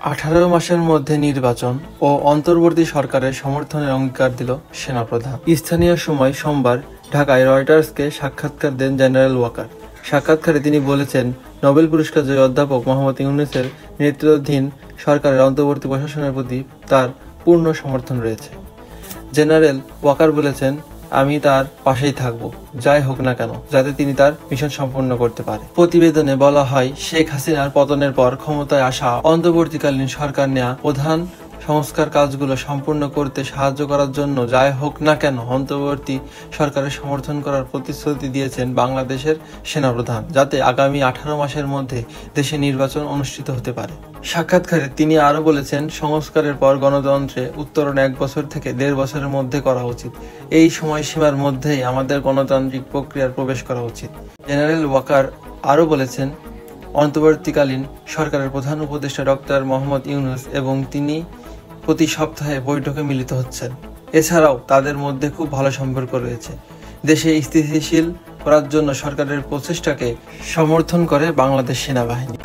18 মাসের মধ্যে নির্বাচন ও অন্তর্বর্তী সরকারের সমর্থনের অঙ্গীকার দিল সেনাপ্রধান। স্থানীয় সময় সোমবার ঢাকায় রয়টার্সকে সাক্ষাৎকার দেন জেনারেল ওয়াকার। সাক্ষাৎকারে তিনি বলেছেন, নোবেল পুরস্কার জয়ী অধ্যাপক মোহাম্মদ ইউনূসের নেতৃত্বাধীন সরকারের অন্তর্বর্তী প্রশাসনের প্রতি তার পূর্ণ সমর্থন রয়েছে। জেনারেল ওয়াকার বলেছেন, আমি তার পাশেই থাকব, যাই হোক না কেন, যাতে তিনি তার মিশন সম্পূর্ণ করতে পারে। প্রতিবেদনে বলা হয়, শেখ হাসিনার পতনের পর ক্ষমতায় আসা অন্তর্বর্তীকালীন সরকার নেয়া প্রধান সংস্কার কাজগুলো সম্পূর্ণ করতে সাহায্য করার জন্য যাই হোক না কেন অন্তর্বর্তী সরকারের সমর্থন করার প্রতিশ্রুতি দিয়েছেন বাংলাদেশের সেনাপ্রধান, যাতে আগামী 18 মাসের মধ্যে দেশে নির্বাচন অনুষ্ঠিত হতে পারে। সাক্ষাৎকারে তিনি আরও বলেছেন, সংস্কারের পর গণতন্ত্রে উত্তরণ 1 বছর থেকে 1.5 বছরের মধ্যে করা উচিত। এই সময়সীমার মধ্যেই আমাদের গণতান্ত্রিক প্রক্রিয়ার প্রবেশ করা উচিত। জেনারেল ওয়াকার আরও বলেছেন, অন্তর্বর্তীকালীন সরকারের প্রধান উপদেষ্টা ডক্টর মোহাম্মদ ইউনূস এবং তিনি প্রতি সপ্তাহে বৈঠকে মিলিত হচ্ছেন। এছাড়াও তাদের মধ্যে খুব ভালো সম্পর্ক রয়েছে। দেশে স্থিতিশীল করার জন্য সরকারের প্রচেষ্টাকে সমর্থন করে বাংলাদেশ সেনাবাহিনী।